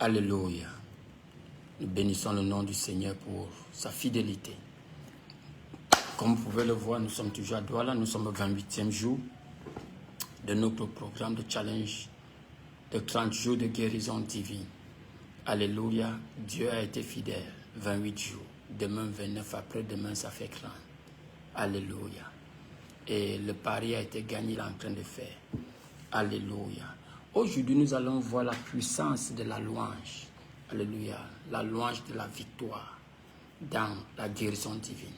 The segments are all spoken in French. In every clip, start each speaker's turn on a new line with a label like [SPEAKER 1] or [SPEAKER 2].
[SPEAKER 1] Alléluia. Nous bénissons le nom du Seigneur pour sa fidélité. Comme vous pouvez le voir, nous sommes toujours à Douala. Nous sommes au 28e jour de notre programme de challenge de 30 jours de guérison divine. Alléluia. Dieu a été fidèle. 28 jours. Demain, 29, après-demain, ça fait 30. Alléluia. Et le pari a été gagné, il est en train de faire. Alléluia. Aujourd'hui, nous allons voir la puissance de la louange. Alléluia. La louange de la victoire dans la guérison divine.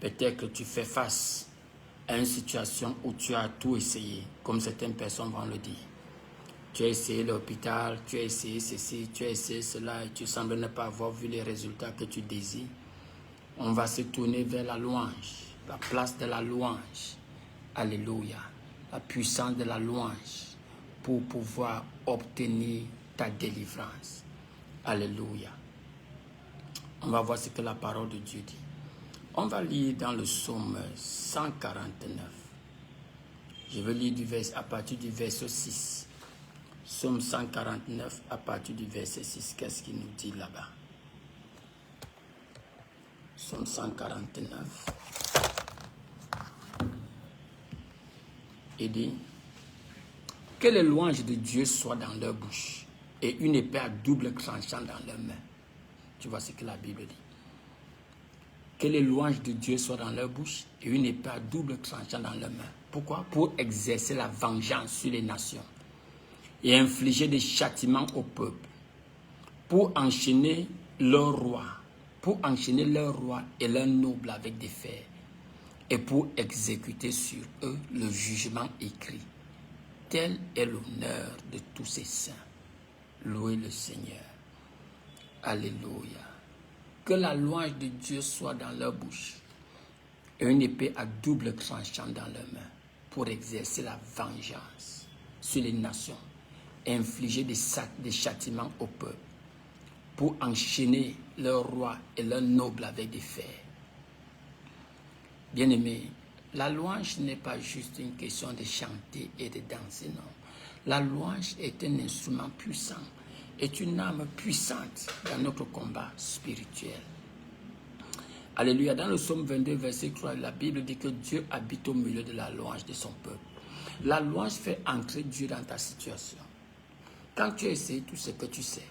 [SPEAKER 1] Peut-être que tu fais face à une situation où tu as tout essayé, comme certaines personnes vont le dire. Tu as essayé l'hôpital, tu as essayé ceci, tu as essayé cela, et tu sembles ne pas avoir vu les résultats que tu désires. On va se tourner vers la louange, la place de la louange. Alléluia. La puissance de la louange pour pouvoir obtenir ta délivrance. Alléluia. On va voir ce que la parole de Dieu dit. On va lire dans le psaume 149. Je vais lire à partir du verset 6. Psaume 149 à partir du verset 6. Qu'est-ce qu'il nous dit là-bas? Psaume 149. Il dit que les louanges de Dieu soient dans leur bouche et une épée à double tranchant dans leurs mains. Tu vois ce que la Bible dit. Que les louanges de Dieu soient dans leur bouche et une épée à double tranchant dans leurs mains. Pourquoi? Pour exercer la vengeance sur les nations et infliger des châtiments au peuple, pour enchaîner leurs rois, et leurs nobles avec des fers, et pour exécuter sur eux le jugement écrit. Tel est l'honneur de tous ses saints. Louez le Seigneur. Alléluia. Que la louange de Dieu soit dans leur bouche et une épée à double tranchant dans leurs mains pour exercer la vengeance sur les nations, infliger des châtiments au peuple, pour enchaîner leurs rois et leurs nobles avec des fers. Bien-aimés, la louange n'est pas juste une question de chanter et de danser, non. La louange est un instrument puissant, est une arme puissante dans notre combat spirituel. Alléluia. Dans le psaume 22, verset 3, la Bible dit que Dieu habite au milieu de la louange de son peuple. La louange fait entrer Dieu dans ta situation. Quand tu as essayé tout ce que tu sais,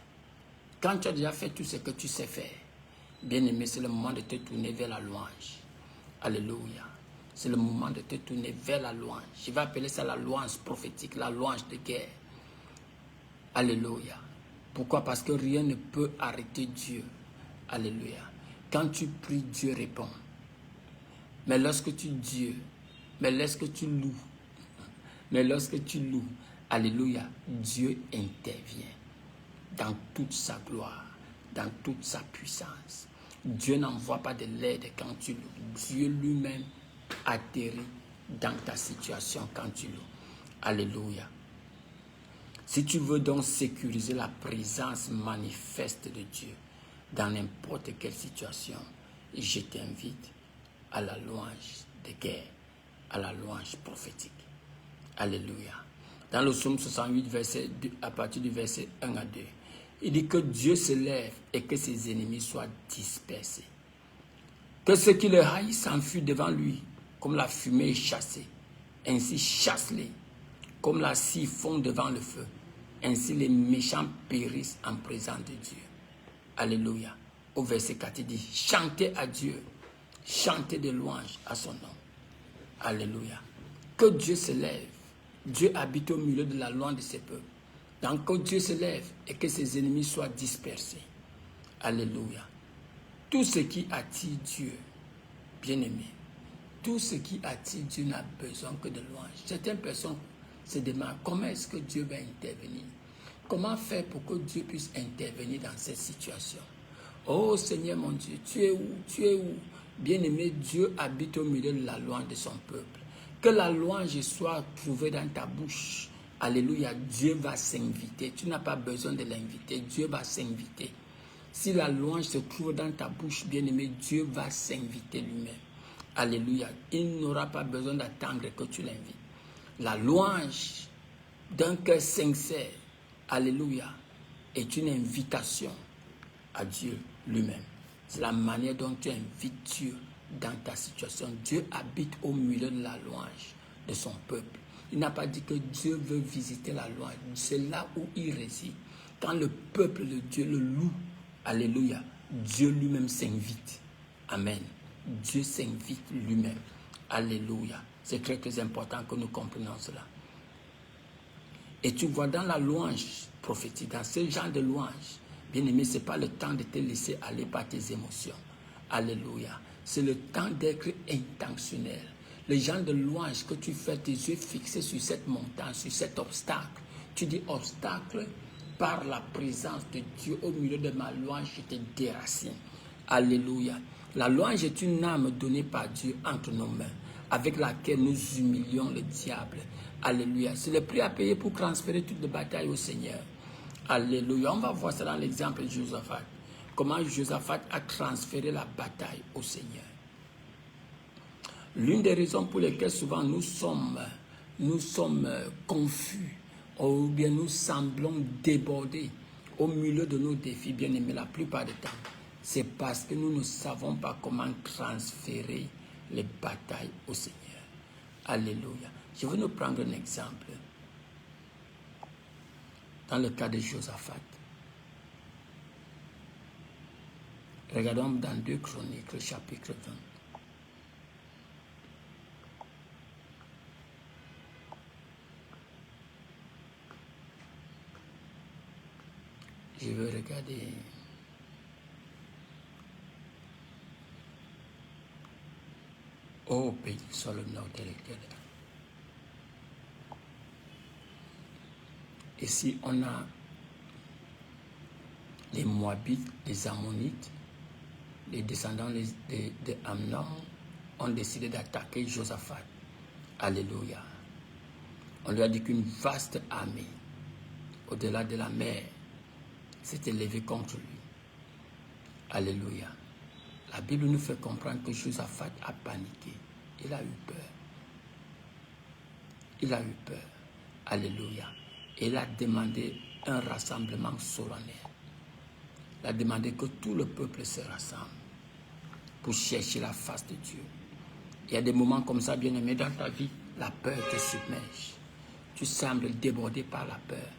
[SPEAKER 1] quand tu as déjà fait tout ce que tu sais faire, bien-aimé, c'est le moment de te tourner vers la louange. Alléluia. C'est le moment de te tourner vers la louange. Je vais appeler ça la louange prophétique, la louange de guerre. Alléluia. Pourquoi? Parce que rien ne peut arrêter Dieu. Alléluia. Quand tu pries, Dieu répond. Mais lorsque tu loues, alléluia, Dieu intervient dans toute sa gloire, dans toute sa puissance. Dieu n'envoie pas de l'aide quand tu loues. Dieu lui-même atterrit dans ta situation quand tu loues. Alléluia. Si tu veux donc sécuriser la présence manifeste de Dieu dans n'importe quelle situation, je t'invite à la louange de guerre, à la louange prophétique. Alléluia. Dans le psaume 68, à partir du verset 1 à 2, il dit que Dieu se lève et que ses ennemis soient dispersés. Que ceux qui le haïssent s'enfuient devant lui, comme la fumée est chassée. Ainsi chasse-les, comme la scie fond devant le feu. Ainsi les méchants périssent en présence de Dieu. Alléluia. Au verset 4, il dit, chantez à Dieu, chantez de louanges à son nom. Alléluia. Que Dieu se lève. Dieu habite au milieu de la louange de ses peuples. Donc que Dieu se lève et que ses ennemis soient dispersés. Alléluia. Tout ce qui attire Dieu, bien-aimé, tout ce qui attire Dieu n'a besoin que de louange. Certaines personnes se demandent comment est-ce que Dieu va intervenir. Comment faire pour que Dieu puisse intervenir dans cette situation? Oh Seigneur mon Dieu, tu es où? Tu es où? Bien-aimé, Dieu habite au milieu de la louange de son peuple. Que la louange soit trouvée dans ta bouche. Alléluia, Dieu va s'inviter. Tu n'as pas besoin de l'inviter, Dieu va s'inviter. Si la louange se trouve dans ta bouche, bien-aimé, Dieu va s'inviter lui-même. Alléluia, il n'aura pas besoin d'attendre que tu l'invites. La louange d'un cœur sincère, alléluia, est une invitation à Dieu lui-même. C'est la manière dont tu invites Dieu dans ta situation. Dieu habite au milieu de la louange de son peuple. Il n'a pas dit que Dieu veut visiter la louange. C'est là où il réside. Quand le peuple de Dieu le loue, alléluia, Dieu lui-même s'invite. Amen. Dieu s'invite lui-même. Alléluia. C'est très, très important que nous comprenions cela. Et tu vois dans la louange prophétique, dans ce genre de louange, bien aimé, ce n'est pas le temps de te laisser aller par tes émotions. Alléluia. C'est le temps d'être intentionnel. Le genre de louange que tu fais, tes yeux fixés sur cette montagne, sur cet obstacle. Tu dis obstacle, par la présence de Dieu au milieu de ma louange, je te déracine. Alléluia. La louange est une âme donnée par Dieu entre nos mains, avec laquelle nous humilions le diable. Alléluia. C'est le prix à payer pour transférer toutes les batailles au Seigneur. Alléluia. On va voir ça dans l'exemple de Josaphat. Comment Josaphat a transféré la bataille au Seigneur. L'une des raisons pour lesquelles souvent nous sommes confus, ou bien nous semblons débordés au milieu de nos défis, bien aimés, la plupart du temps, c'est parce que nous ne savons pas comment transférer les batailles au Seigneur. Alléluia. Je vais nous prendre un exemple. Dans le cas de Josaphat. Regardons dans 2 Chroniques, chapitre 20. Je veux regarder. Oh, béni soit le nom de l'Éternel. Ici, on a les Moabites, les Ammonites, les descendants de Amnon ont décidé d'attaquer Josaphat. Alléluia. On lui a dit qu'une vaste armée, au-delà de la mer, s'était levée contre lui. Alléluia. La Bible nous fait comprendre que Josaphat a paniqué. Il a eu peur. Il a eu peur. Alléluia. Et il a demandé un rassemblement solennel. Il a demandé que tout le peuple se rassemble pour chercher la face de Dieu. Il y a des moments comme ça, bien-aimé, dans ta vie, la peur te submerge. Tu sembles débordé par la peur.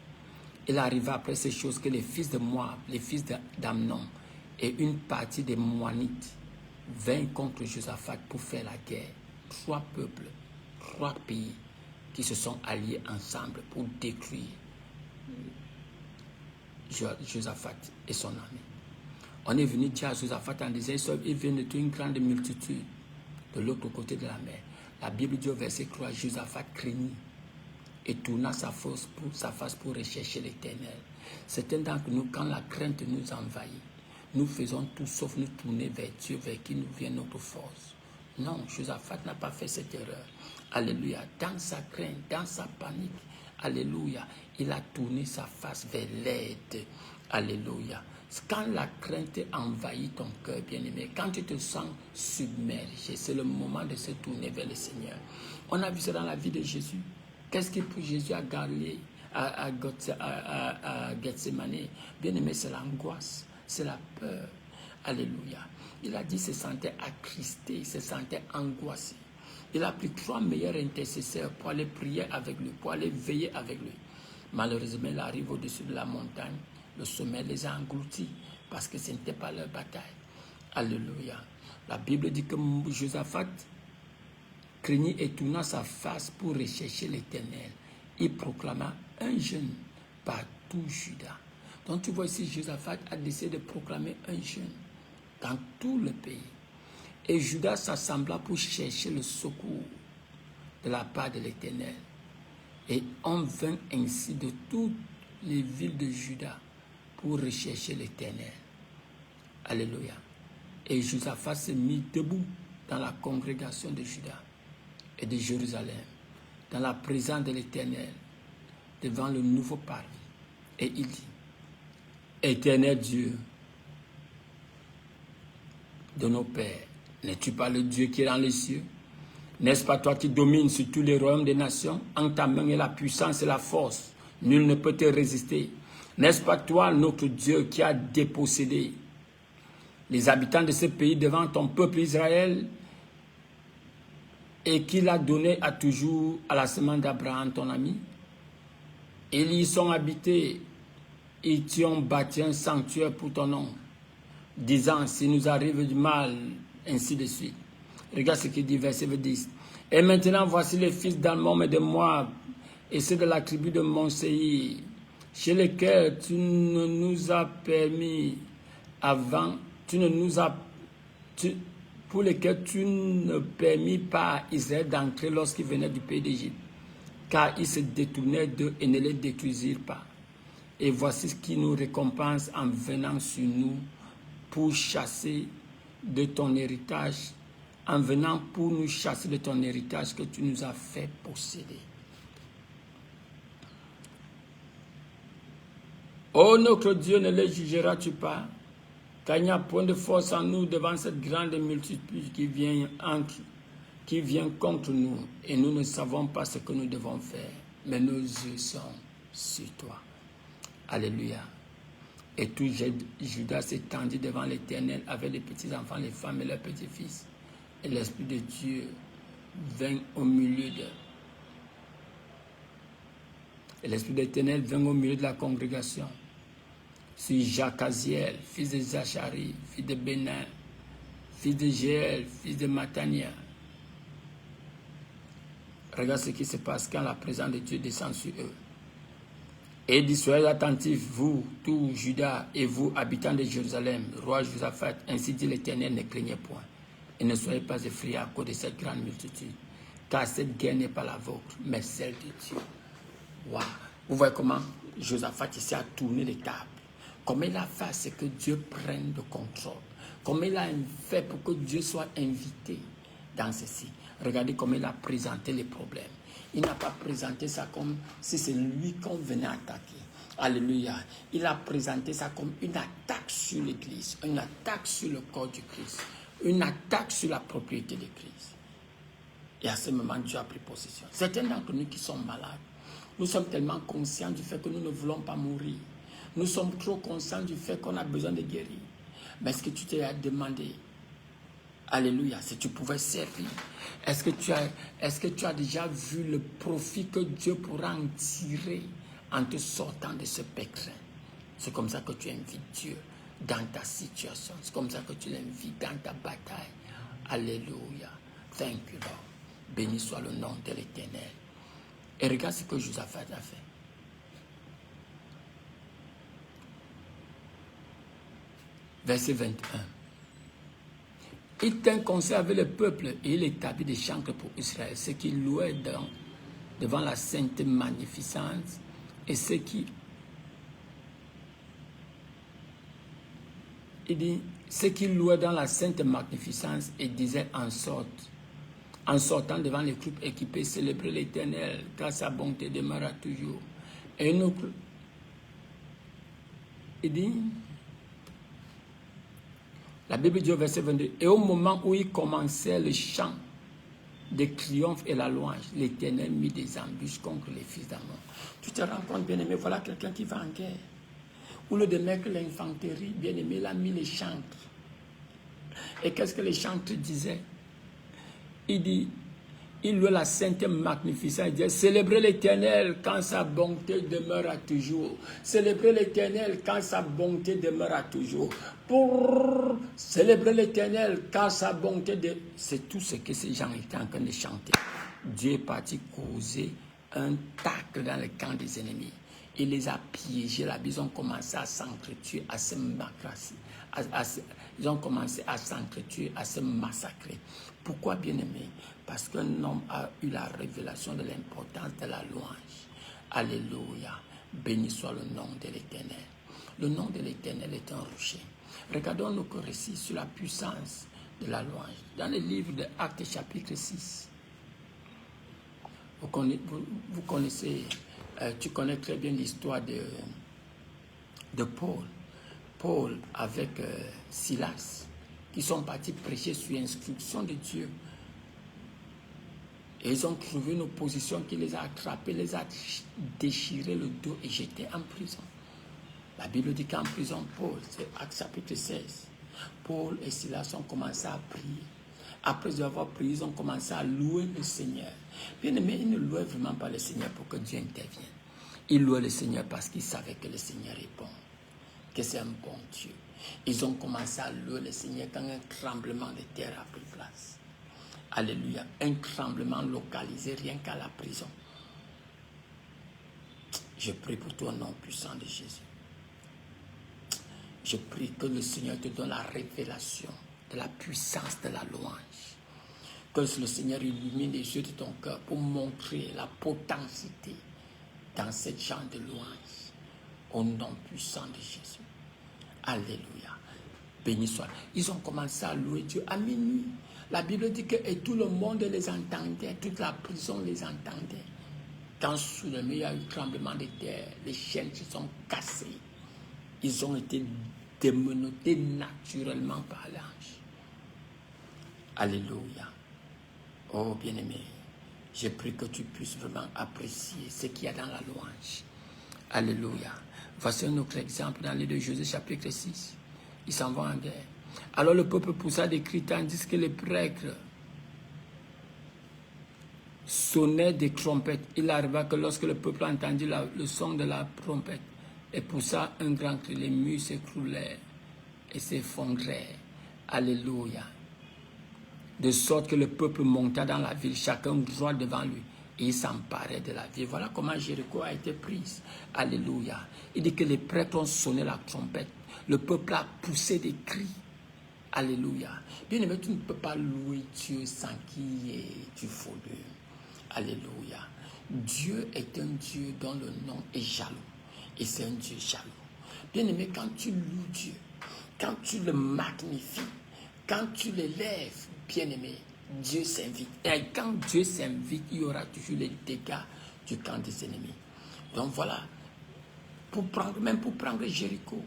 [SPEAKER 1] Il arriva après ces choses que les fils de Moab, les fils d'Amnon et une partie des Moanites vinrent contre Josaphat pour faire la guerre. 3 peuples, 3 pays qui se sont alliés ensemble pour détruire Josaphat et son armée. On est venu dire à Josaphat en disant, il vient de tuer une grande multitude de l'autre côté de la mer. La Bible dit au verset 3, Josaphat craignit et tourna sa face pour rechercher l'Éternel. Certains d'entre nous, quand la crainte nous envahit, nous faisons tout sauf nous tourner vers Dieu, vers qui nous vient notre force. Non, Josaphat n'a pas fait cette erreur. Alléluia. Dans sa crainte, dans sa panique, alléluia, il a tourné sa face vers l'aide. Alléluia. Quand la crainte envahit ton cœur, bien-aimé, quand tu te sens submergé, c'est le moment de se tourner vers le Seigneur. On a vu ça dans la vie de Jésus. Qu'est-ce que Jésus a gardé à Gethsemane? Bien-aimé, c'est l'angoisse, c'est la peur. Alléluia. Il a dit qu'il se sentait attristé, il se sentait angoissé. Il a pris 3 meilleurs intercesseurs pour aller prier avec lui, pour aller veiller avec lui. Malheureusement, il arrive au-dessus de la montagne. Le sommet les a engloutis parce que ce n'était pas leur bataille. Alléluia. La Bible dit que Josaphat craignit et tourna sa face pour rechercher l'Éternel. Il proclama un jeûne par tout Juda. Donc tu vois ici, Josaphat a décidé de proclamer un jeûne dans tout le pays. Et Juda s'assembla pour chercher le secours de la part de l'Éternel. Et on vint ainsi de toutes les villes de Juda pour rechercher l'Éternel. Alléluia. Et Josaphat se mit debout dans la congrégation de Juda et de Jérusalem, dans la présence de l'Éternel, devant le nouveau parvis. Et il dit, Éternel Dieu de nos pères, n'es-tu pas le Dieu qui est dans les cieux? N'est-ce pas toi qui domines sur tous les royaumes des nations? En ta main est la puissance et la force. Nul ne peut te résister. N'est-ce pas toi, notre Dieu, qui a dépossédé les habitants de ce pays devant ton peuple Israël et qui l'a donné à toujours à la semence d'Abraham, ton ami? Ils y sont habités, ils t'y ont bâti un sanctuaire pour ton nom, disant, s'il nous arrive du mal, ainsi de suite. Regarde ce qu'il dit, verset 10. Et maintenant, voici les fils d'Ammon et de Moab, et ceux de la tribu de Mont-Séir, chez lesquels tu ne nous as permis avant, pour lesquels tu ne permis pas à Israël d'entrer lorsqu'il venait du pays d'Égypte, car ils se détournaient d'eux et ne les détruisirent pas. Et voici ce qui nous récompense en venant sur nous pour chasser de ton héritage, en venant pour nous chasser de ton héritage que tu nous as fait posséder. Ô notre Dieu, ne les jugeras-tu pas? Car il n'y a point de force en nous devant cette grande multitude qui vient contre nous, et nous ne savons pas ce que nous devons faire, mais nos yeux sont sur toi. Alléluia. Et tout Judas s'étendit devant l'Éternel avec les petits-enfants, les femmes et leurs petits-fils. Et l'Esprit de Dieu vint au milieu d'eux. Et l'Esprit de l'Éternel vint au milieu de la congrégation. Sur Jacaziel, fils de Zachari, fils de Bénin, fils de Jéel, fils de Matania. Regarde ce qui se passe quand la présence de Dieu descend sur eux. Et dit, soyez attentifs, vous, tout Juda, et vous, habitants de Jérusalem, roi Josaphat, ainsi dit l'Éternel, ne craignez point, et ne soyez pas effrayés à cause de cette grande multitude, car cette guerre n'est pas la vôtre, mais celle de Dieu. Wow. Vous voyez comment Josaphat ici a tourné les tables. Comment il a fait, c'est que Dieu prenne le contrôle. Comment il a fait pour que Dieu soit invité dans ceci. Regardez comment il a présenté les problèmes. Il n'a pas présenté ça comme si c'est lui qu'on venait attaquer. Alléluia. Il a présenté ça comme une attaque sur l'Église, une attaque sur le corps du Christ, une attaque sur la propriété de Christ. Et à ce moment, Dieu a pris possession. Certains d'entre nous qui sont malades, nous sommes tellement conscients du fait que nous ne voulons pas mourir. Nous sommes trop conscients du fait qu'on a besoin de guérir. Mais est-ce que tu t'es demandé, alléluia, si tu pouvais servir, est-ce que tu as déjà vu le profit que Dieu pourra en tirer en te sortant de ce pétrin? C'est comme ça que tu invites Dieu dans ta situation. C'est comme ça que tu l'invites dans ta bataille. Alléluia. Thank you, Lord. Béni soit le nom de l'Éternel. Et regarde ce que Josaphat a fait. Verset 21. Il tint conseil avec le peuple et il établit des chancres pour Israël, ceux qui louaient devant la sainte magnificence et ceux qui... Il dit, ceux qui louaient dans la sainte magnificence et disaient en sortant devant les troupes équipées, célébrer l'Éternel, car sa bonté demeurera toujours. Et nous... Il dit... La Bible dit au verset 22, et au moment où il commençait le chant de triomphe et la louange, l'Éternel mit des embûches contre les fils d'Ammon. Tu te rends compte, bien-aimé, voilà quelqu'un qui va en guerre. Au lieu de mettre l'infanterie, bien-aimé, il a mis les chantres. Et qu'est-ce que les chantres disaient? Il dit, il louait la sainte magnificence, il disait, célébrez l'Éternel quand sa bonté demeurera toujours. Célébrez l'Éternel quand sa bonté demeurera toujours. Pour célébrer l'Éternel car sa bonté de... C'est tout ce que ces gens étaient en train de chanter. Dieu est parti causer un tacle dans le camp des ennemis. Il les a piégés là. Ils ont commencé à s'entretuer, à se massacrer. Ils ont commencé à s'entretuer, à se massacrer. Pourquoi, bien-aimé? Parce qu'un homme a eu la révélation de l'importance de la louange. Alléluia. Béni soit le nom de l'Éternel. Le nom de l'Éternel est un rocher. Regardons nos récits sur la puissance de la louange. Dans le livre de Actes chapitre 6, vous connaissez, tu connais très bien l'histoire de Paul. Paul avec Silas, qui sont partis prêcher sur instruction de Dieu. Et ils ont trouvé une opposition qui les a attrapés, les a déchirés le dos et jetés en prison. La Bible dit qu'en prison, Paul, c'est Actes chapitre 16, Paul et Silas ont commencé à prier. Après avoir prié, ils ont commencé à louer le Seigneur. Bien aimé, ils ne louaient vraiment pas le Seigneur pour que Dieu intervienne. Ils louaient le Seigneur parce qu'ils savaient que le Seigneur est bon, que c'est un bon Dieu. Ils ont commencé à louer le Seigneur quand un tremblement de terre a pris place. Alléluia. Un tremblement localisé rien qu'à la prison. Je prie pour toi au nom puissant de Jésus. Je prie que le Seigneur te donne la révélation de la puissance de la louange. Que le Seigneur illumine les yeux de ton cœur pour montrer la potentialité dans cette genre de louange. Au nom puissant de Jésus. Alléluia. Béni soit. Ils ont commencé à louer Dieu à minuit. La Bible dit que et tout le monde les entendait, toute la prison les entendait. Quand soudainement il y a eu un tremblement de terre, les chaînes se sont cassées. Ils ont été démenottés naturellement par l'ange. Alléluia. Oh bien-aimé, je prie que tu puisses vraiment apprécier ce qu'il y a dans la louange. Alléluia. Voici un autre exemple dans les 2 Josué chapitre 6. Ils s'en vont en guerre. Alors le peuple poussa des cris tandis que les prêtres sonnaient des trompettes. Il arriva que lorsque le peuple entendit le son de la trompette et poussa un grand cri, les murs s'écroulèrent et s'effondrèrent. Alléluia. De sorte que le peuple monta dans la ville, chacun droit devant lui, et il s'emparait de la ville. Voilà comment Jéricho a été prise. Alléluia. Il dit que les prêtres ont sonné la trompette. Le peuple a poussé des cris. Alléluia. Bien aimé, tu ne peux pas louer Dieu sans qu'il y ait du volume. Alléluia. Dieu est un Dieu dont le nom est jaloux. Et c'est un Dieu jaloux. Bien aimé, quand tu loues Dieu, quand tu le magnifies, quand tu l'élèves, bien aimé, Dieu s'invite. Et quand Dieu s'invite, il y aura toujours les dégâts du camp des ennemis. Donc voilà, même pour prendre Jéricho,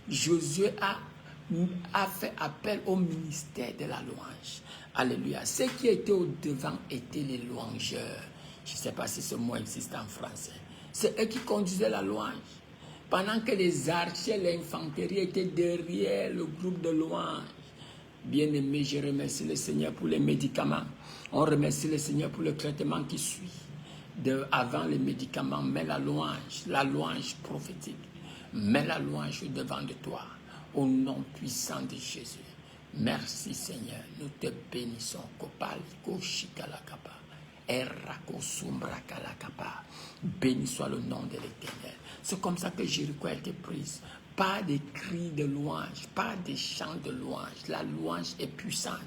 [SPEAKER 1] Josué a fait appel au ministère de la louange. Alléluia. Ceux qui étaient au devant étaient les louangeurs. Je ne sais pas si ce mot existe en français. C'est eux qui conduisaient la louange. Pendant que les archers, l'infanterie étaient derrière le groupe de louange. Bien-aimé, je remercie le Seigneur pour les médicaments. On remercie le Seigneur pour le traitement qui suit. Avant les médicaments, mets la louange prophétique. Mets la louange devant de toi. Au nom puissant de Jésus. Merci Seigneur. Nous te bénissons. Béni soit le nom de l'Éternel. C'est comme ça que Jéricho a été prise. Pas des cris de louange, pas des chants de louange. La louange est puissante.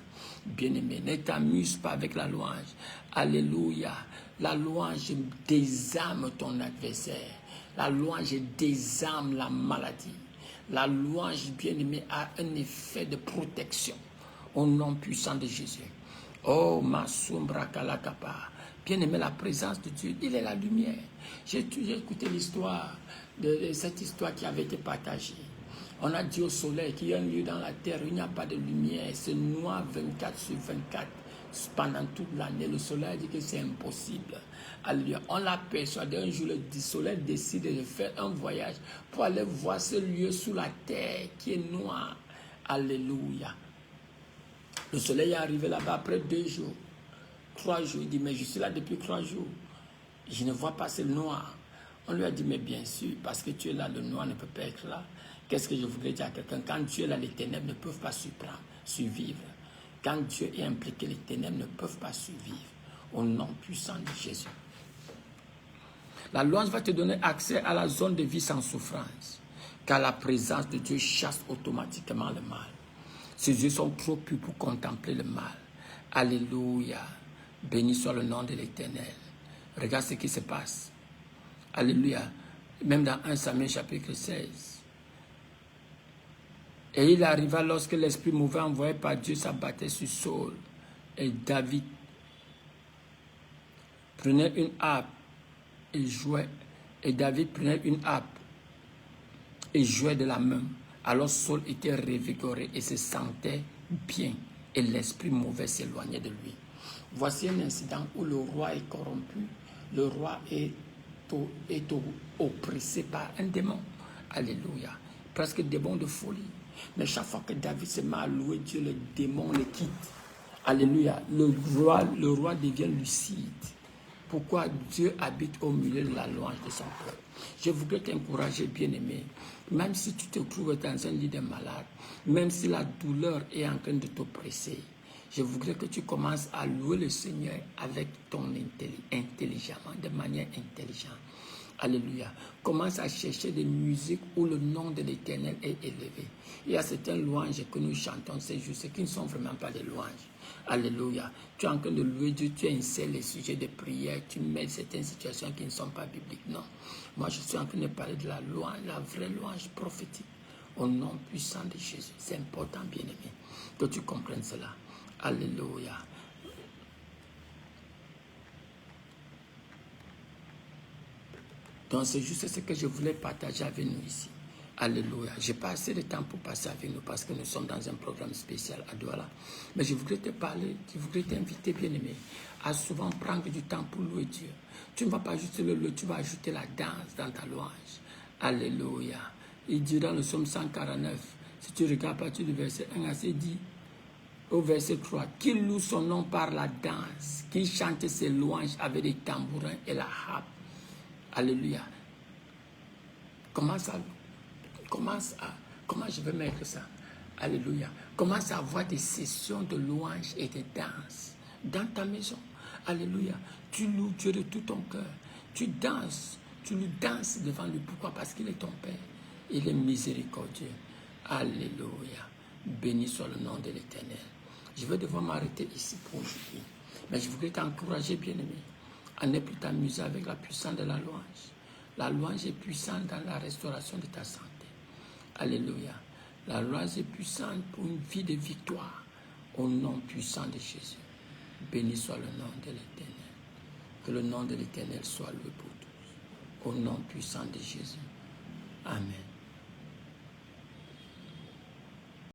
[SPEAKER 1] Bien-aimé, ne t'amuse pas avec la louange. Alléluia. La louange désarme ton adversaire. La louange désarme la maladie. La louange, bien-aimé, a un effet de protection. Au nom puissant de Jésus. Oh, ma sombra kalakapa. Bien-aimé, la présence de Dieu, il est la lumière. J'ai écouté l'histoire de cette histoire qui avait été partagée. On a dit au soleil qu'il y a un lieu dans la terre où il n'y a pas de lumière. C'est noir 24 sur 24 pendant toute l'année. Le soleil dit que c'est impossible. Alléluia. On l'a persuadé un jour, le soleil décide de faire un voyage pour aller voir ce lieu sous la terre qui est noir. Alléluia. Le soleil est arrivé là-bas après 2 jours. 3 jours, il dit, mais je suis là depuis 3 jours. Je ne vois pas, c'est le noir. On lui a dit, mais bien sûr, parce que tu es là, le noir ne peut pas être là. Qu'est-ce que je voudrais dire à quelqu'un? Quand Dieu est là, les ténèbres ne peuvent pas survivre. Quand Dieu est impliqué, les ténèbres ne peuvent pas survivre. Au nom puissant de Jésus. La louange va te donner accès à la zone de vie sans souffrance. Car la présence de Dieu chasse automatiquement le mal. Ses yeux sont trop purs pour contempler le mal. Alléluia. Béni soit le nom de l'Éternel. Regarde ce qui se passe. Alléluia. Même dans 1 Samuel chapitre 16. Et il arriva lorsque l'esprit mauvais envoyé par Dieu s'abattait sur Saul. Et David prenait une harpe et jouait. Et David prenait une harpe et jouait de la main. Alors Saul était revigoré et se sentait bien. Et l'esprit mauvais s'éloignait de lui. Voici un incident où le roi est corrompu. Le roi est oppressé par un démon. Alléluia. Presque des bons de folie. Mais chaque fois que David se met à louer Dieu, le démon le quitte. Alléluia. Le roi devient lucide. Pourquoi Dieu habite au milieu de la louange de son peuple. Je voudrais t'encourager, bien-aimé, même si tu te trouves dans un lit de malade, même si la douleur est en train de t'oppresser, je voudrais que tu commences à louer le Seigneur avec ton intelligemment, de manière intelligente. Alléluia. Commence à chercher des musiques où le nom de l'Éternel est élevé. Il y a certaines louanges que nous chantons ces jours, qui ne sont vraiment pas des louanges. Alléluia. Tu es en train de louer Dieu, tu insères les sujets de prière, tu mets certaines situations qui ne sont pas bibliques. Non. Moi, je suis en train de parler de la louange, la vraie louange prophétique, au nom puissant de Jésus. C'est important, bien-aimé, que tu comprennes cela. Alléluia. Donc c'est juste ce que je voulais partager avec nous ici. Alléluia. Je n'ai pas assez de temps pour passer avec nous parce que nous sommes dans un programme spécial à Douala. Mais je voudrais te parler, je voudrais t'inviter, bien-aimé, à souvent prendre du temps pour louer Dieu. Tu ne vas pas juste le louer, tu vas ajouter la danse dans ta louange. Alléluia. Il dit dans le psaume 149, si tu regardes à partir du verset 1 à 7, dit au verset 3, qu'il loue son nom par la danse, qu'il chante ses louanges avec des tambourins et la harpe. Alléluia. Comment je vais mettre ça? Alléluia. Commence à avoir des sessions de louanges et de danse dans ta maison. Alléluia. Tu loues Dieu de tout ton cœur. Tu danses. Tu lui danses devant lui. Pourquoi? Parce qu'il est ton Père. Il est miséricordieux. Alléluia. Béni soit le nom de l'Éternel. Je vais devoir m'arrêter ici pour aujourd'hui. Mais je voudrais t'encourager, bien-aimé, à ne plus t'amuser avec la puissance de la louange. La louange est puissante dans la restauration de ta santé. Alléluia. La louange est puissante pour une vie de victoire au nom puissant de Jésus. Béni soit le nom de l'Éternel. Que le nom de l'Éternel soit loué pour tous. Au nom puissant de Jésus. Amen.